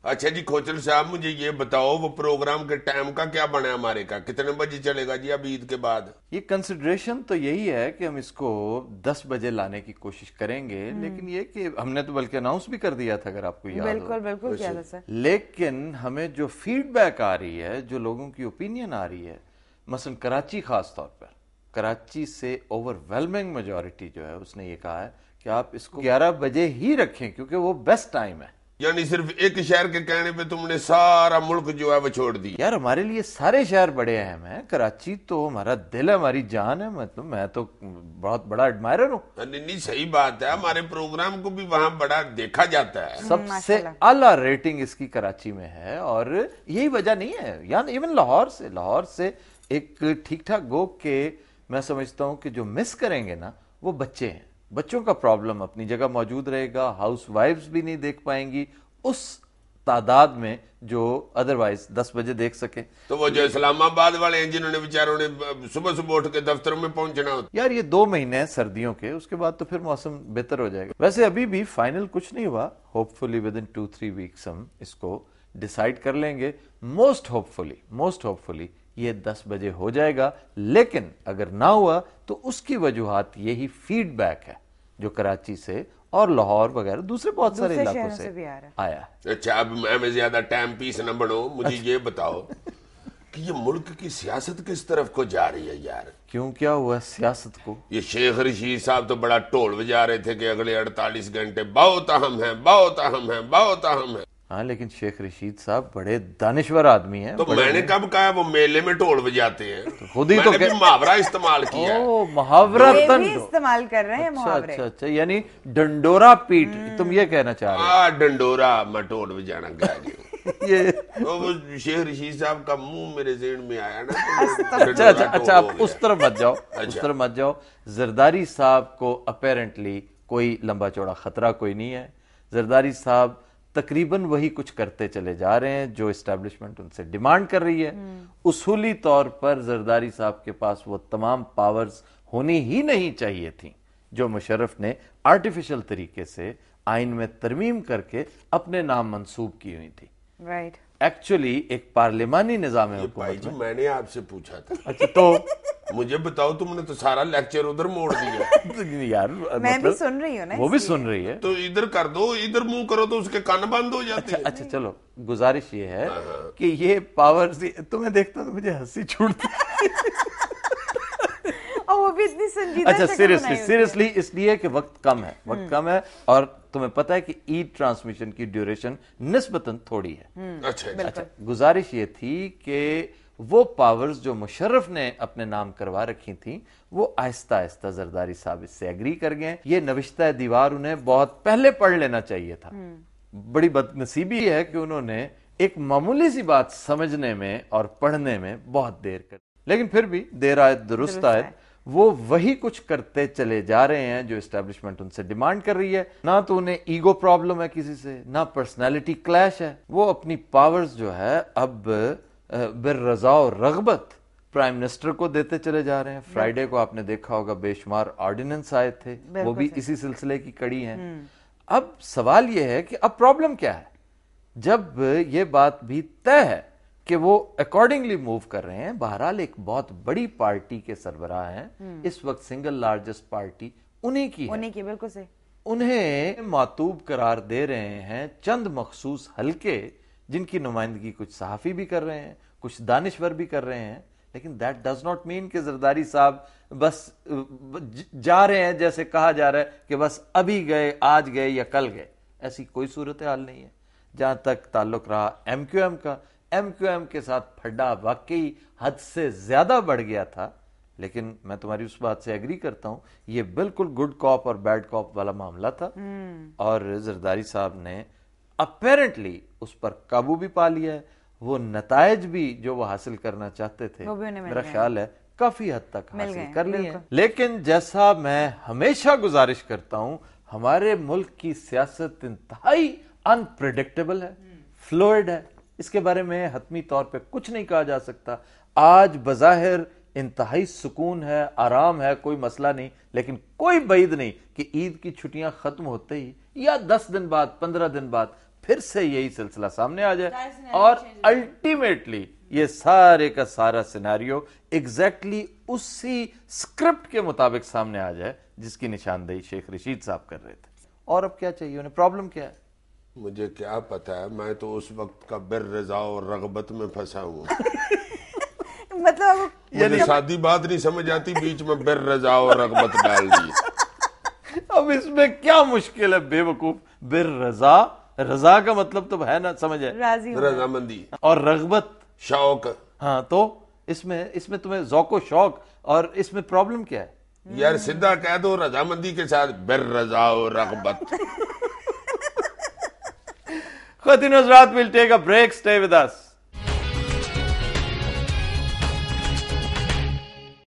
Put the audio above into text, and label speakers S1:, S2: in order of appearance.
S1: اچھا جی کھوچل صاحب مجھے یہ بتاؤ وہ پروگرام کے ٹائم کا کیا بنا ہے ہمارے کا، کتنے بجے چلے گا جی اب عید کے بعد؟
S2: یہ کنسیڈریشن تو یہی ہے کہ ہم اس کو 10 بجے لانے کی کوشش کریں گے، لیکن یہ کہ ہم نے تو بلکہ اناؤنس بھی کر دیا تھا اگر آپ کو یاد ہو۔
S3: بالکل بالکل کیا تھا سر،
S2: لیکن ہمیں جو فیڈ بیک آ رہی ہے، جو لوگوں کی اوپینین آ رہی ہے، مثلا کراچی خاص طور پر، کراچی سے اوور ویلمنگ میجورٹی جو ہے اس نے یہ کہا ہے کہ آپ اس کو 11 بجے ہی رکھیں کیونکہ وہ بیسٹ ٹائم ہے۔
S1: یعنی صرف ایک شہر کے کہنے پہ تم نے سارا ملک جو ہے وہ چھوڑ دی؟
S2: یار ہمارے لیے سارے شہر بڑے اہم ہیں، کراچی تو ہمارا دل ہے، ہماری جان ہے، میں تو بہت بڑا ایڈمائرر ہوں۔
S1: نہیں صحیح بات ہے، ہمارے پروگرام کو بھی وہاں بڑا دیکھا جاتا ہے۔
S2: سب سے اعلیٰ ریٹنگ اس کی کراچی میں ہے، اور یہی وجہ نہیں ہے، یعنی ایون لاہور سے ایک ٹھیک ٹھاک گو کہ میں سمجھتا ہوں کہ جو مس کریں گے نا وہ بچے ہیں، بچوں کا پرابلم اپنی جگہ موجود رہے گا، ہاؤس وائفز بھی نہیں دیکھ پائیں گی اس تعداد میں جو ادروائز 10 بجے دیکھ سکیں۔
S1: تو وہ جو اسلام آباد والے ہیں جنہوں نے بیچاروں نے صبح صبح اٹھ کے دفتروں میں پہنچنا ہوتا،
S2: یار یہ 2 مہینے ہیں سردیوں کے، اس کے بعد تو پھر موسم بہتر ہو جائے گا۔ ویسے ابھی بھی فائنل کچھ نہیں ہوا، ہوپ فلی ود ان 2-3 ویکس ہم اس کو ڈیسائیڈ کر لیں گے، موسٹ ہوپ فلی یہ 10 بجے ہو جائے گا، لیکن اگر نہ ہوا تو اس کی وجوہات یہی فیڈ بیک ہے جو کراچی سے اور لاہور وغیرہ دوسرے بہت سارے علاقوں سے آیا ہے۔
S1: اچھا اب میں زیادہ ٹائم پیس نہ بنو، مجھے یہ بتاؤ کہ یہ ملک کی سیاست کس طرف کو جا رہی ہے یار؟
S2: کیوں کیا ہوا سیاست کو؟
S1: یہ شیخ رشید صاحب تو بڑا ٹول بجا رہے تھے کہ اگلے 48 گھنٹے بہت اہم ہیں، بہت اہم ہیں، بہت اہم ہیں۔
S2: ہاں لیکن شیخ رشید صاحب بڑے دانشور آدمی ہیں۔
S1: تو میں نے کب کہا وہ میلے میں ٹول بجاتے ہیں؟
S2: خود ہی
S1: میں
S2: تو
S1: نے بھی محاورہ استعمال کیا ہے۔
S2: او محاورہ
S3: یہ
S2: تن
S3: بھی استعمال کر رہے ہیں محاورے۔
S2: اچھا یعنی ڈنڈورا پیٹ، تم یہ کہنا چاہ رہے
S1: ڈنڈورا میں ٹول بجانا گیا جی۔
S2: یہ
S1: وہ شیخ رشید صاحب کا منہ میرے ذہن میں آیا نا۔
S2: اچھا آپ اس طرف مت جاؤ، زرداری صاحب کو اپیرنٹلی کوئی لمبا چوڑا خطرہ کوئی نہیں ہے، زرداری صاحب تقریباً وہی کچھ کرتے چلے جا رہے ہیں جو اسٹیبلشمنٹ ان سے ڈیمانڈ کر رہی ہے۔ اصولی طور پر زرداری صاحب کے پاس وہ تمام پاورز ہونی ہی نہیں چاہیے تھیں جو مشرف نے آرٹیفیشل طریقے سے آئین میں ترمیم کر کے اپنے نام منسوب کی ہوئی تھی۔
S3: رائٹ،
S2: ایکچولی ایک پارلیمانی نظام
S1: بھائی
S2: حکومت
S1: جی میں نے آپ سے پوچھا تھا،
S2: اچھا تو
S1: مجھے بتاؤ تم نے تو سارا لیکچر ادھر موڑ دیا۔
S2: یار
S3: میں بھی سن رہی ہوں نا،
S2: وہ بھی سن رہی ہے
S1: تو ادھر کر دو، ادھر منہ کرو تو اس کے کان بند ہو جاتے ہیں۔
S2: اچھا چلو گزارش یہ ہے کہ یہ پاور تمہیں دیکھتا تو مجھے ہنسی چھوٹتی۔
S3: وہ بھی اتنی سنجیدہ
S2: اچھا سیریسلی اس لیے کہ وقت کم ہے اور تمہیں پتہ ہے کہ ای ٹرانسمیشن کی ڈیوریشن نسبتاً تھوڑی ہے۔
S1: اچھا
S2: گزارش یہ تھی کہ وہ پاورز جو مشرف نے اپنے نام کروا رکھی تھیں وہ آہستہ آہستہ زرداری صاحب اس سے ایگری کر گئے۔ یہ نوشتہ دیوار انہیں بہت پہلے پڑھ لینا چاہیے تھا۔ بڑی بدنصیبی ہے کہ انہوں نے ایک معمولی سی بات سمجھنے میں اور پڑھنے میں بہت دیر کر، لیکن پھر بھی دیر آیت درست آیت، وہ وہی کچھ کرتے چلے جا رہے ہیں جو اسٹیبلشمنٹ ان سے ڈیمانڈ کر رہی ہے۔ نہ تو انہیں ایگو پرابلم ہے کسی سے، نہ پرسنالٹی کلیش ہے، وہ اپنی پاورز جو ہے اب بالرضا و رغبت پرائم منسٹر کو دیتے چلے جا رہے ہیں۔ فرائیڈے کو آپ نے دیکھا ہوگا بے شمار آرڈیننس آئے تھے، وہ بھی اسی سلسلے کی کڑی ہیں۔ اب سوال یہ ہے کہ اب پرابلم کیا ہے؟ جب یہ بات بھی طے ہے کہ وہ اکارڈنگلی موو کر رہے ہیں، بہرحال ایک بہت بڑی پارٹی کے سربراہ ہیں، اس وقت سنگل لارجسٹ پارٹی انہی کی ہے،
S3: بالکل سے
S2: انہیں معطوب قرار دے رہے ہیں چند مخصوص حلقے جن کی نمائندگی کچھ صحافی بھی کر رہے ہیں، کچھ دانشور بھی کر رہے ہیں، لیکن that does not mean کہ زرداری صاحب بس جا رہے ہیں جیسے کہا جا رہا ہے کہ بس ابھی گئے، آج گئے یا کل گئے۔ ایسی کوئی صورتحال نہیں ہے۔ جہاں تک تعلق رہا ایم کیو ایم کے ساتھ پھڈا واقعی حد سے زیادہ بڑھ گیا تھا، لیکن میں تمہاری اس بات سے ایگری کرتا ہوں، یہ بالکل گڈ کاپ اور بیڈ کاپ والا معاملہ تھا، اور زرداری صاحب نے اپیرنٹلی اس پر قابو بھی پا لیا ہے۔ وہ نتائج بھی جو وہ حاصل کرنا چاہتے تھے میرا خیال ہے کافی حد تک حاصل کر لی ہیں۔ لیکن جیسا میں ہمیشہ گزارش کرتا ہوں، ہمارے ملک کی سیاست انتہائی انپریڈکٹیبل ہے، فلوئڈ ہے، اس کے بارے میں حتمی طور پہ کچھ نہیں کہا جا سکتا۔ آج بظاہر انتہائی سکون ہے، آرام ہے، کوئی مسئلہ نہیں، لیکن کوئی بعید نہیں کہ عید کی چھٹیاں ختم ہوتے ہی یا 10 دن بعد 15 دن بعد پھر سے یہی سلسلہ سامنے آ جائے اور الٹیمیٹلی یہ سارے کا سارا سیناریو ایگزیکٹلی اسی اسکرپٹ کے مطابق سامنے آ جائے جس کی نشاندہی شیخ رشید صاحب کر رہے تھے. اور اب کیا چاہیے انہیں؟ پرابلم کیا ہے؟
S1: مجھے کیا پتا ہے، میں تو اس وقت کا بر رضا اور رغبت میں پھنسا ہوں.
S3: مطلب
S1: مجھے سادی بات نہیں سمجھ آتی، بیچ میں بر رضا اور رغبت ڈال دی.
S2: اب اس میں کیا مشکل ہے بے وقوف؟ بر رضا، رضا کا مطلب تو ہے نا، سمجھ ہے،
S3: راضی ہو
S1: رضامندی،
S2: اور رغبت
S1: شوق.
S2: ہاں تو اس میں تمہیں ذوق و شوق، اور اس میں پرابلم کیا ہے؟
S1: یار سیدھا کہہ دو رضامندی کے ساتھ بر رضا اور رغبت.
S2: خواتین و حضرات، we'll take a break. Stay with us.